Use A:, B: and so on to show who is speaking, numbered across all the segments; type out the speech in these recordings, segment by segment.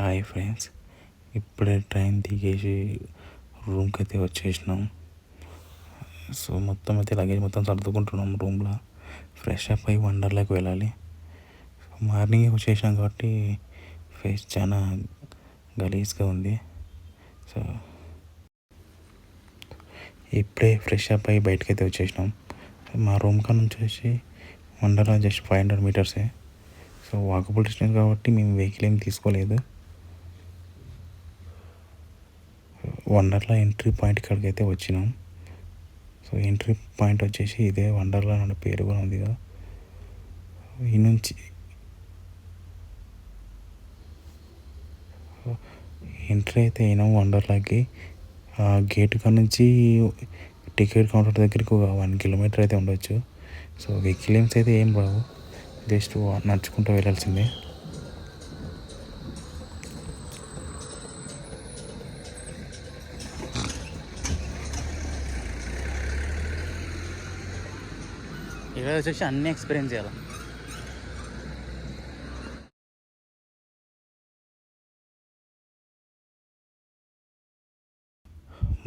A: Hi friends, ఇప్పుడే train దిగేసి రూమ్కి అయితే వచ్చేసినాం. సో మొత్తం అయితే లగేజ్ మొత్తం సర్దుకుంటున్నాం రూమ్లో. ఫ్రెష్ అప్ అయ్యి వండర్లోకి వెళ్ళాలి. మార్నింగ్ వచ్చేసాం కాబట్టి ఫేస్ చాలా గలీజ్గా ఉంది. సో ఇప్పుడే ఫ్రెష్ అప్ అయ్యి బయటకు అయితే వచ్చేసినాం. మా రూమ్ కాడ నుంచి వచ్చి వండర్లా జస్ట్ 500 మీటర్సే. సో వాకబుల్ డిస్టెన్స్ కాబట్టి మేము వెహికల్ ఏం తీసుకోలేదు. వండర్లా ఎంట్రీ పాయింట్ కాడికి అయితే వచ్చినాం. సో ఎంట్రీ పాయింట్ వచ్చేసి ఇదే, వండర్లా అనే పేరు కూడా ఉంది కదా. ఈ నుంచి ఎంట్రీ అయితే అయినాం వండర్లాకి. గేట్ కాడ నుంచి టికెట్ కౌంటర్ దగ్గరికి ఒక 1 కిలోమీటర్ అయితే ఉండొచ్చు. సో వెహికల్స్ అయితే ఏం రావు, జస్ట్ నడుచుకుంటూ వెళ్ళాల్సిందే. ఇక్కడ వచ్చేసి అన్నీ ఎక్స్పీరియన్స్ చేయాలి.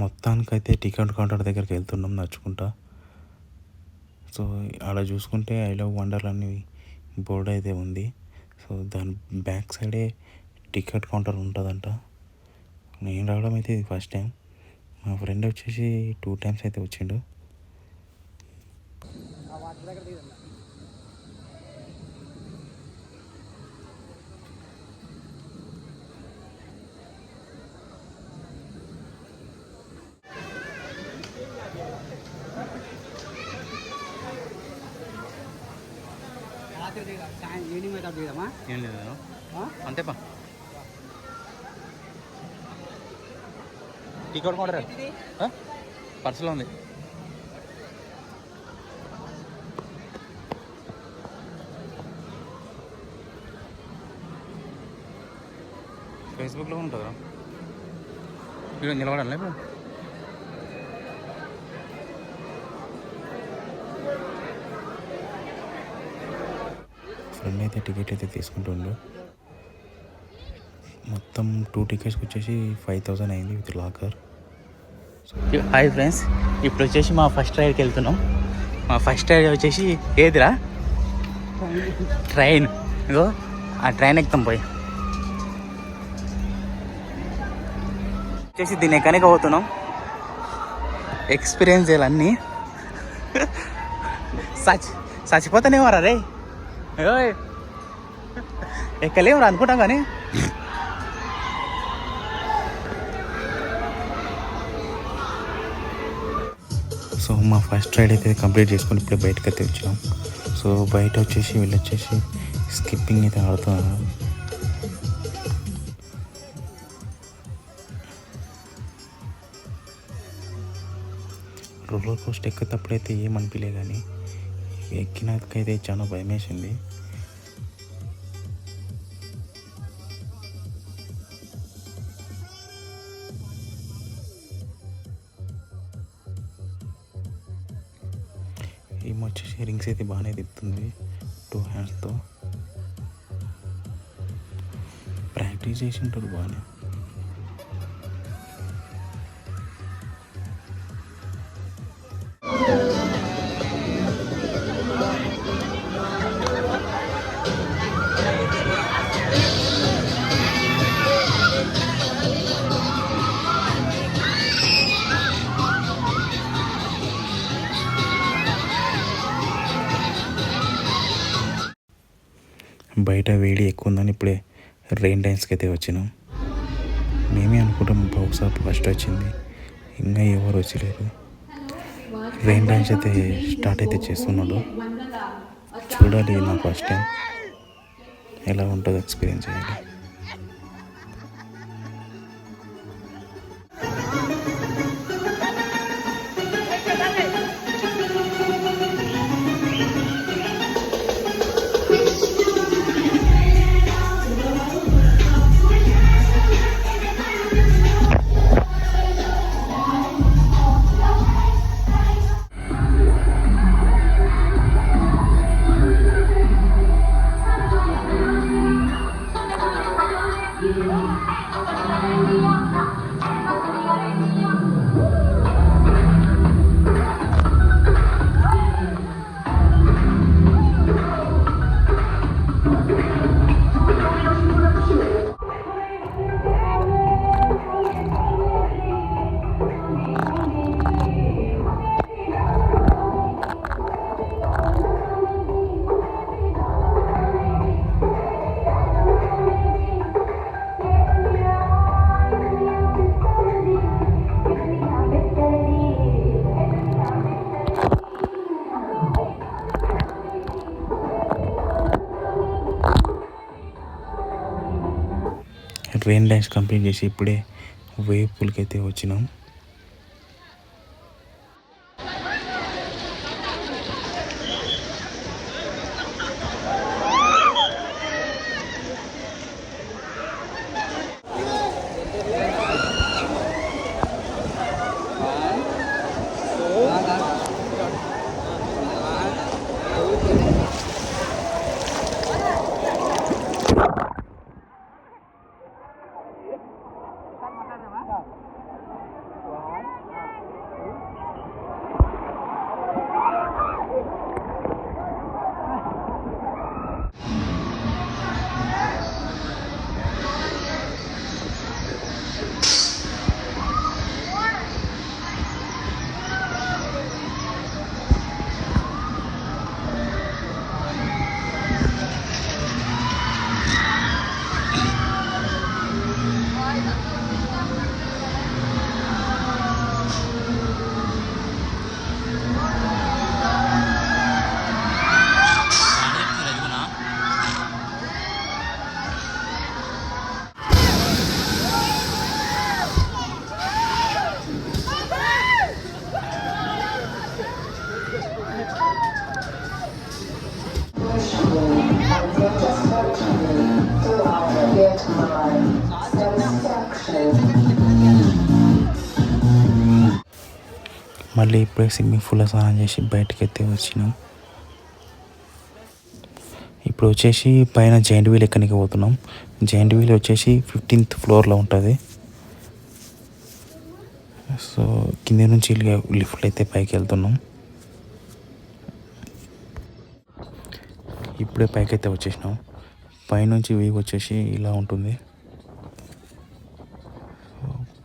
A: మొత్తానికైతే టికెట్ కౌంటర్ దగ్గరికి వెళ్తున్నాం నడుచుకుంటా. సో అలా చూసుకుంటే ఐ లవ్ వండర్లా అని బోర్డు అయితే ఉంది. సో దాని బ్యాక్ సైడే టికెట్ కౌంటర్ ఉంటుందంట. నేను రావడం అయితే ఇది ఫస్ట్ టైం. మా ఫ్రెండ్ వచ్చేసి 2 times అయితే వచ్చిండు. ఏం లేదు అంతేపా. టికెట్ కౌంటర్ పర్సులో ఉంది. ఫేస్బుక్లో ఉంటుందా? ఇక్కడ నిలబడాలి ఇప్పుడు. ఫ్రెండ్ అయితే టికెట్ అయితే తీసుకుంటుండు. మొత్తం 2 tickets వచ్చేసి 5,000 అయింది విత్ లాకర్. హాయ్ ఫ్రెండ్స్, ఇప్పుడు వచ్చేసి మా ఫస్ట్ రైడ్కి వెళ్తున్నాం. మా ఫస్ట్ రైడ్ వచ్చేసి ఏదిరా? ట్రైన్. ఇగో ఆ ట్రైన్ ఎక్కుతాం పోయి. వచ్చేసి దీన్ని ఎక్కడికి పోతున్నాం. ఎక్స్పీరియన్స్ చేయాలన్నీ. చచ్చిపోతానేవారా రే, ఎక్కలేము రా అనుకుంటాం కానీ సో మా ఫస్ట్ రైడ్ అయితే కంప్లీట్ చేసుకొని ఇప్పుడే బయటకు అయితే వచ్చినాం. సో బయట వచ్చేసి వీళ్ళు వచ్చేసి స్కిప్పింగ్ అయితే ఆడుతున్నారు. రోలర్ కోస్టర్ ఎక్కేటప్పుడైతే ఏమనిపించలే, కానీ ఎక్కినాకైతే చాలా భయం వేసింది. ఏమో వచ్చేసి రింగ్స్ అయితే బాగానే తిప్పుతుంది 2 handsతో. ప్రాక్టీస్ చేసి ఉంటాడు బాగానే. బయట వేడి ఎక్కువ ఉందని ఇప్పుడే రెయిన్ డాన్స్కి అయితే వచ్చినాం. మేమే అనుకుంటాం బహుశా ఫస్ట్ వచ్చింది, ఇంకా ఎవరు వచ్చలేదు. రెయిన్ డాన్స్ అయితే స్టార్ట్ అయితే చేస్తున్నాడు. చూడాలి, నా ఫస్ట్ టైం ఎలా ఉంటుందో ఎక్స్పీరియన్స్ చేయాలి. రెయిన్ డాన్స్ కంప్లీట్ చేసి ఇప్పుడే వేవ్ పూల్కి అయితే వచ్చినాం. మళ్ళీ ఇప్పుడే స్విమ్మింగ్ పూల్లో స్నానం చేసి బయటకు అయితే వచ్చినాం. ఇప్పుడు వచ్చేసి పైన జైంట్ వీల్ ఎక్కడికి పోతున్నాం. జైంట్ వీల్ వచ్చేసి 15th ఫ్లోర్లో ఉంటుంది. సో కింద నుంచి లిఫ్ట్లో అయితే పైకి వెళ్తున్నాం. ఇప్పుడే పైకి అయితే వచ్చేసినాం. పైనుంచి వ్యూ వచ్చేసి ఇలా ఉంటుంది.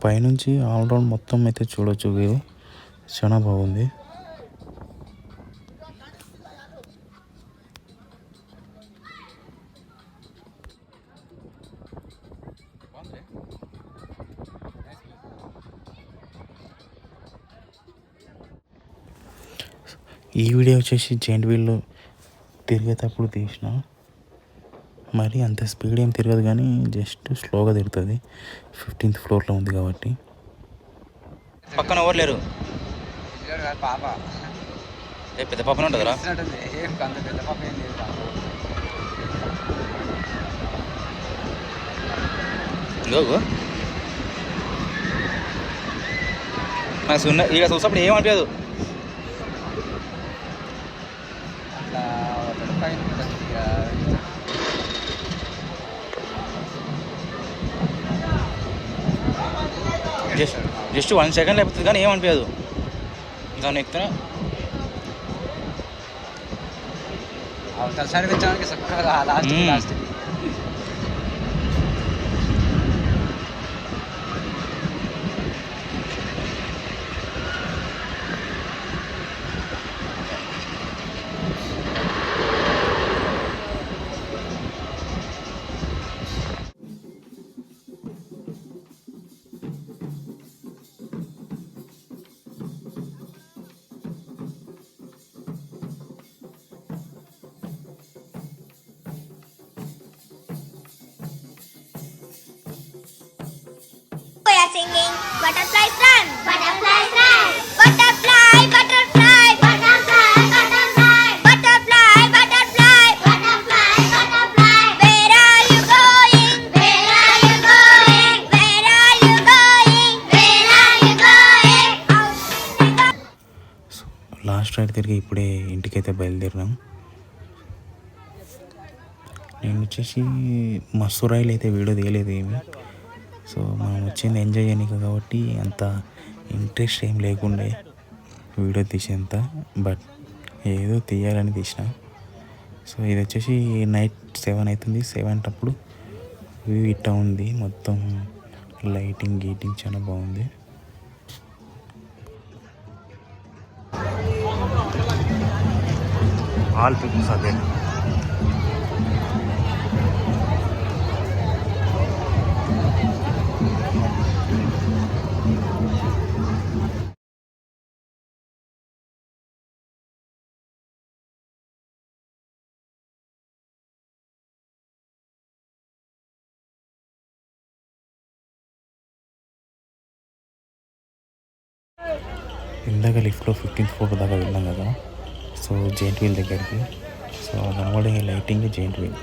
A: పైనుంచి ఆల్రౌండ్ మొత్తం అయితే చూడొచ్చు. వ్యూ చాలా బాగుంది. ఈ వీడియో వచ్చేసి జైంట్ వీల్ తిరిగేటప్పుడు తీసిన. మరి అంత స్పీడ్ ఏం తిరగదు కానీ జస్ట్ స్లోగా తిరుగుతుంది. 15th ఫ్లోర్లో ఉంది కాబట్టి.
B: పక్కన ఎవరు లేరు.
C: పాప
B: పెద్ద పాపనే ఉంటుందిరా.
C: పెద్ద పాప ఏం లేదు.
B: నాకు ఇక చూసినప్పుడు ఏమనిపించదు. జస్ట్ 1 సెకండ్ లేకపోతుంది కానీ ఏమనిపించదు. దాన్ని ఎక్కితే
C: తలసారి వచ్చానికి చక్కగా last
D: singing butterflies run, butterflies run, butterfly, butterfly, butterfly, butterfly, butterfly, butterfly, butterfly, butterfly. Where are you going? Where are you going? Where are you going? Where are you going?
A: So last ride తిరిగి ఇప్పుడే ఇంటికైతే బయలుదేరినాం. నేను వచ్చేసి మస్తురాయిలు అయితే video తీయలేదు ఏమి. So మనం వచ్చింది ఎంజాయ్ చేయడానికి కాబట్టి అంత ఇంట్రెస్ట్ ఏం లేకుండే వీడియో తీసేంత, బట్ ఏదో తీయాలని తీసిన. సో ఇది వచ్చేసి నైట్ 7 అవుతుంది. 7 అప్పుడు వ్యూ ఇట్టా ఉంది, మొత్తం లైటింగ్ గీటింగ్ చాలా బాగుంది. ఆల్ పీపుల్స్ అదే ఇందాక లిఫ్ట్లో 15th ఫ్లోర్ దాకా వెళ్ళాం కదా. సో జెయింట్ వీల్ దగ్గరికి, సో కనబడే లైటింగ్ జెయింట్ వీల్.